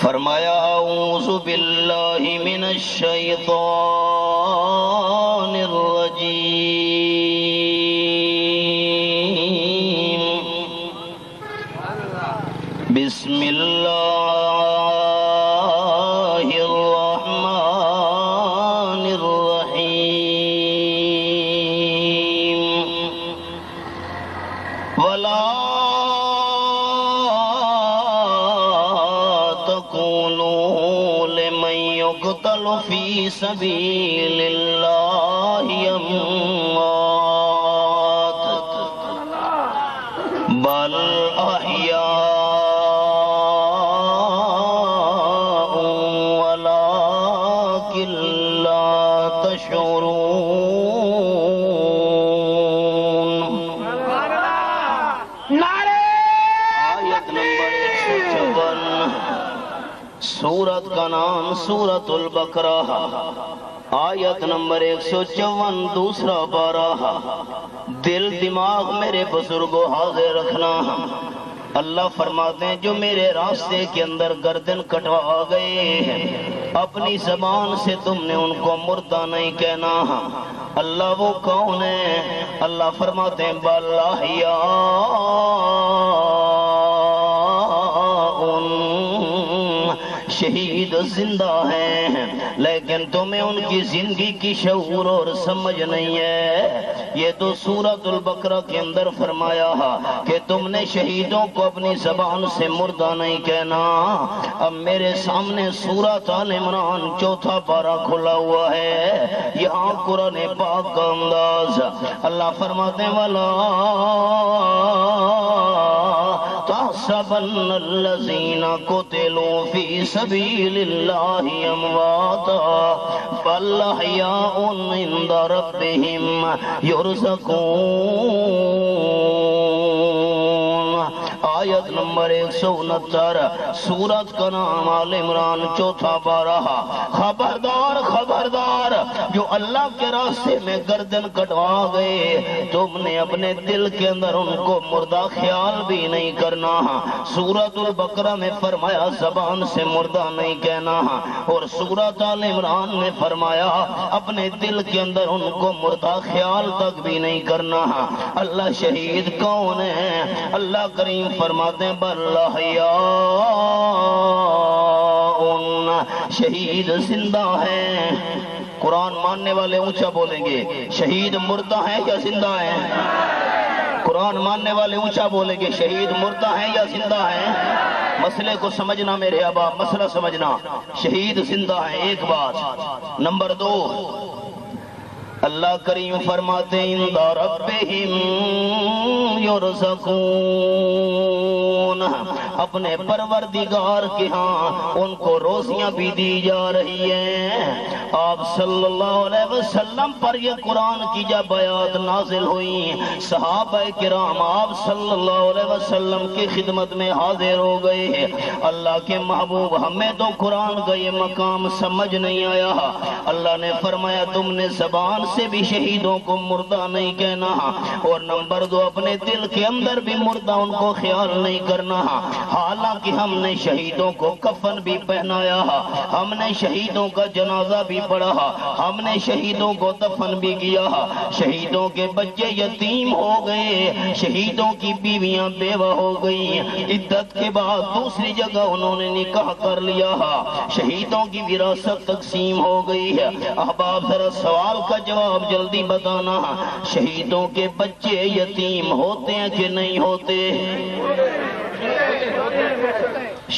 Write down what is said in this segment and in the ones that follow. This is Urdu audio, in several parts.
فرمایا اعوذ باللہ من الشیطان الرجیم بسم اللہ الرحمن الرحیم ولا يقتل في سبيل الله أموات بل أحياء ولكن لا تشعرون. آیت نمبر 156. سورت کا نام سورت البقرہ، آیت نمبر 154، دوسرا پارہ. دل دماغ میرے بزرگوں حاضر رکھنا. اللہ فرماتے ہیں جو میرے راستے کے اندر گردن کٹوا گئے اپنی زبان سے تم نے ان کو مردہ نہیں کہنا. اللہ وہ کون ہے؟ اللہ فرماتے ہیں بل شہید زندہ ہیں، لیکن تمہیں ان کی زندگی کی شعور اور سمجھ نہیں ہے. یہ تو سورۃ البقرہ کے اندر فرمایا کہ تم نے شہیدوں کو اپنی زبان سے مردہ نہیں کہنا. اب میرے سامنے سورۃ آل عمران چوتھا پارہ کھلا ہوا ہے، یہاں قرآن پاک کا انداز. اللہ فرماتے ہیں وَلَا تَحْسَبَنَّ الَّذِينَ قُتِلُوا فِي سَبِيلِ اللَّهِ أَمْوَاتًا بَلْ أَحْيَاءٌ عِندَ رَبِّهِمْ يُرْزَقُونَ. آیت نمبر 169، سورت کا نام آل عمران چوتھا پارہ. خبردار خبردار، جو اللہ کے راستے میں گردن کٹوا گئے تم نے اپنے دل کے اندر ان کو مردہ خیال بھی نہیں کرنا. سورت البقرہ میں فرمایا زبان سے مردہ نہیں کہنا، اور سورت آل عمران میں فرمایا اپنے دل کے اندر ان کو مردہ خیال تک بھی نہیں کرنا. اللہ شہید کون ہے؟ اللہ کریم فرماتے ہیں بل احیاء، شہید زندہ ہیں. قرآن ماننے والے اونچا بولیں گے شہید مردہ ہیں یا زندہ ہیں؟ قرآن ماننے والے اونچا بولیں گے شہید مردہ ہیں یا زندہ ہیں؟ مسئلے کو سمجھنا میرے احباب، مسئلہ سمجھنا. شہید زندہ ہیں ایک بات. نمبر 2، اللہ کریم فرماتے ہیں عند ربہم یرزقون، اپنے پروردگار کے ہاں ان کو روزیاں بھی دی جا رہی ہیں. آپ صلی اللہ علیہ وسلم پر یہ قرآن کی جب آیات نازل ہوئی، صحابہ کرام آپ صلی اللہ علیہ وسلم کی خدمت میں حاضر ہو گئے. اللہ کے محبوب ہمیں تو قرآن کا یہ مقام سمجھ نہیں آیا. اللہ نے فرمایا تم نے زبان سے بھی شہیدوں کو مردہ نہیں کہنا، اور نمبر 2 اپنے دل کے اندر بھی مردہ ان کو خیال نہیں کرنا. حالانکہ ہم نے شہیدوں کو کفن بھی پہنایا، ہم نے شہیدوں کا جنازہ بھی پڑھا، ہم نے شہیدوں کو دفن بھی کیا. شہیدوں کے بچے یتیم ہو گئے، شہیدوں کی بیویاں بیوہ ہو گئی، عدت کے بعد دوسری جگہ انہوں نے نکاح کر لیا، شہیدوں کی وراثت تقسیم ہو گئی ہے. احباب ذرا سوال کا جواب جلدی بتانا، شہیدوں کے بچے یتیم ہوتے ہیں کہ نہیں ہوتے؟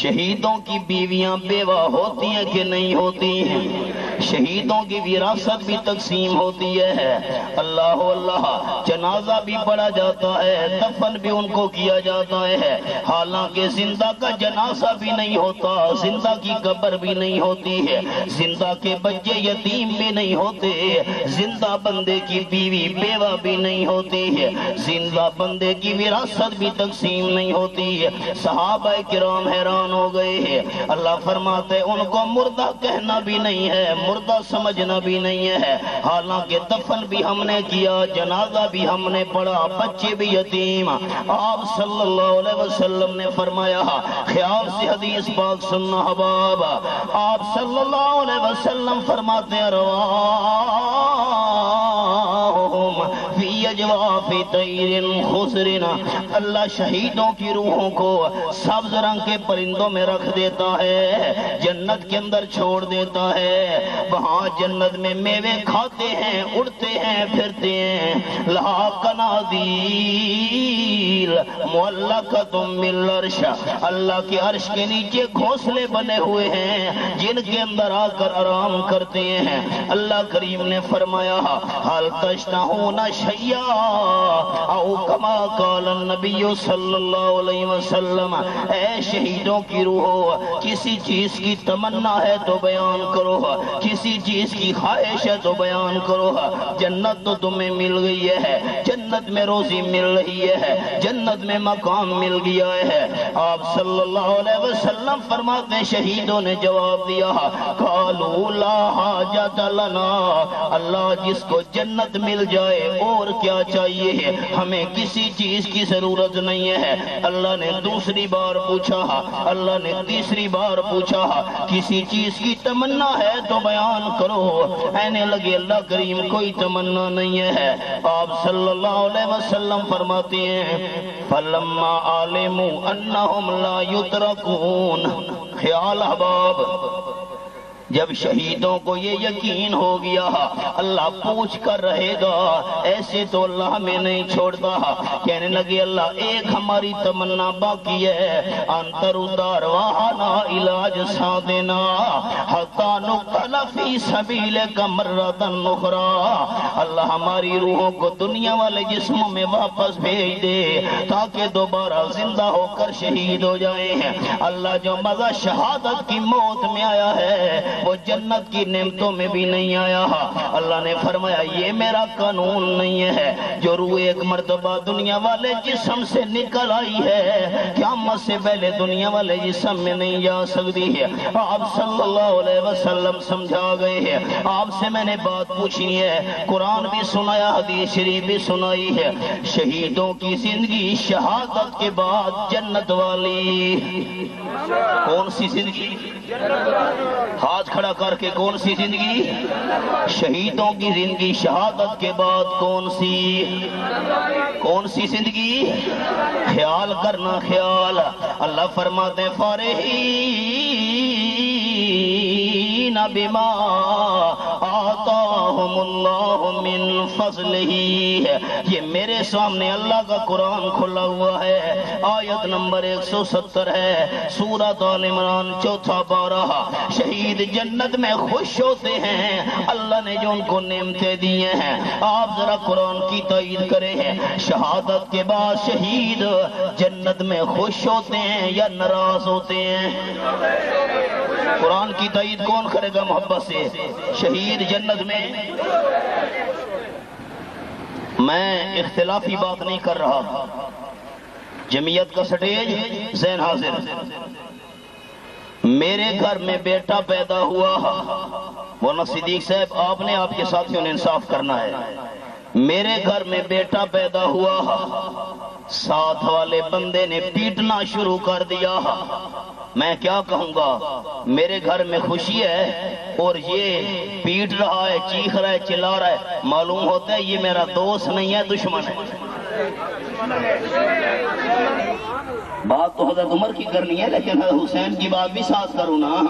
شہیدوں کی بیویاں بیوہ ہوتی ہیں کہ نہیں ہوتی؟ شہیدوں کی وراثت بھی تقسیم ہوتی ہے. اللہ اللہ، جنازہ بھی پڑھا جاتا ہے، دفن بھی ان کو کیا جاتا ہے. حالانکہ زندہ کا جنازہ بھی نہیں ہوتا، زندہ کی قبر بھی نہیں ہوتی ہے، زندہ کے بچے یتیم بھی نہیں ہوتے، زندہ بندے کی بیوی بیوہ بھی نہیں ہوتی ہے، زندہ بندے کی وراثت بھی تقسیم نہیں ہوتی ہے. صحابہ کرام حیران ہو گئے ہیں. اللہ فرماتے ان کو مردہ کہنا بھی نہیں ہے، مردہ سمجھنا بھی نہیں ہے، حالانکہ دفن بھی ہم نے کیا، جنازہ بھی ہم نے پڑھا، بچے بھی یتیم۔ آپ صلی اللہ علیہ وسلم نے فرمایا، خیال سے حدیث پاک سننا حباب، آپ صلی اللہ علیہ وسلم فرماتے ہیں فی اجواف طیر خضر، اللہ شہیدوں کی روحوں کو سبز رنگ کے پرندوں میں رکھ دیتا ہے، جنت کے اندر چھوڑ دیتا ہے، وہاں جنت میں میوے کھاتے ہیں، اڑتے ہیں، پھرتے ہیں، لہا قنادیل معلقۃ بالعرش، اللہ کے عرش کے نیچے گھونسلے بنے ہوئے ہیں جن کے اندر آ کر آرام کرتے ہیں۔ اللہ کریم نے فرمایا، حل تشتہون شیئا او کما قال النبی صلی اللہ علیہ وسلم، اے شہیدوں کی روحو، کسی چیز کی تمنا ہے تو بیان کرو، کسی چیز کی خواہش ہے تو بیان کرو، جنت تو تمہیں مل گئی ہے، جنت میں روزی مل رہی ہے، جنت میں مقام مل گیا ہے۔ آپ صلی اللہ علیہ وسلم فرماتے ہیں شہیدوں نے جواب دیا، قالوا لا حاجت لنا، اللہ جس کو جنت مل جائے اور کیا چاہیے، ہمیں کسی چیز کی ضرورت نہیں ہے۔ اللہ نے دوسری بار پوچھا، اللہ نے تیسری بار پوچھا، کسی چیز کی تمنا ہے تو بیان کرو، کہنے لگے اللہ کریم کوئی تمنا نہیں ہے۔ آپ صلی اللہ علیہ وسلم فرماتے ہیں فلما علموا انہم لا یترکون، خیال احباب، جب شہیدوں کو یہ یقین ہو گیا اللہ پوچھ کر رہے گا، ایسے تو اللہ ہمیں نہیں چھوڑتا، کہنے لگے اللہ ایک ہماری تمنا باقی ہے، انتر ارواحنا علاج سادنا حتی نقتل فی سبیلک مرۃ اخری، اللہ ہماری روحوں کو دنیا والے جسموں میں واپس بھیج دے تاکہ دوبارہ زندہ ہو کر شہید ہو جائیں۔ اللہ جو مزہ شہادت کی موت میں آیا ہے وہ جنت کی نعمتوں میں بھی نہیں آیا۔ اللہ نے فرمایا یہ میرا قانون نہیں ہے، جو روح ایک مرتبہ دنیا والے جسم سے نکل آئی ہے قیامت سے پہلے دنیا والے جسم میں نہیں جا سکتی ہے۔ آپ صلی اللہ علیہ وسلم سمجھا گئے ہیں، آپ سے میں نے بات پوچھی ہے، قرآن بھی سنایا، حدیث شریف بھی سنائی ہے، شہیدوں کی زندگی شہادت کے بعد جنت والی، کون سی زندگی؟ ہاتھ کھڑا کر کے، کون سی زندگی؟ شہیدوں کی زندگی شہادت کے بعد کون سی زندگی؟ خیال کرنا، خیال۔ اللہ فرماتے فارحین بما آتاہم اللہ من فضلہ، یہ میرے سامنے اللہ کا قرآن کھلا ہوا ہے، آیت نمبر 170 ہے، سورۃ آل عمران 4 پارہ۔ شہید جنت میں خوش ہوتے ہیں اللہ نے جو ان کو نعمتیں دیے ہیں۔ آپ ذرا قرآن کی تائید کریں، شہادت کے بعد شہید جنت میں خوش ہوتے ہیں یا ناراض ہوتے ہیں؟ قرآن کی تائید کون کرے گا محبت سے؟ شہید جنت میں، میں اختلافی بات نہیں کر رہا، جمعیت کا سٹیج ذہن حاضر، میرے گھر میں بیٹا پیدا ہوا، مولانا صدیق صاحب آپ نے، آپ کے ساتھیوں نے انصاف کرنا ہے، میرے گھر میں بیٹا پیدا ہوا، ساتھ والے بندے نے پیٹنا شروع کر دیا، میں کیا کہوں گا؟ میرے گھر میں خوشی ہے اور یہ پیٹ رہا ہے، چیخ رہا ہے، چلا رہا ہے، معلوم ہوتا ہے یہ میرا دوست نہیں ہے، دشمن ہے۔ بات تو حضرت عمر کی کرنی ہے لیکن حضرت حسین کی بات بھی ساتھ کروں نا،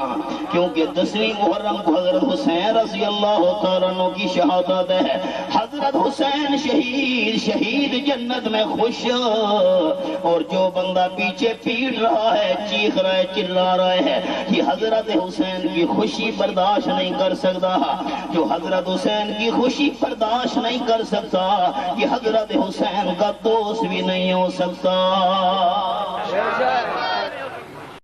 کیونکہ 10ویں محرم کو حضرت حسین رضی اللہ تعالیٰ عنہ کی شہادت ہے۔ حضرت حسین شہید جنت میں خوش، اور جو بندہ پیچھے پیٹ رہا ہے، چیخ رہا ہے، چلا رہا ہے، یہ حضرت حسین کی خوشی برداشت نہیں کر سکتا، جو حضرت حسین کی خوشی برداشت نہیں کر سکتا یہ حضرت حسین کا دوست بھی نہیں ہو سکتا۔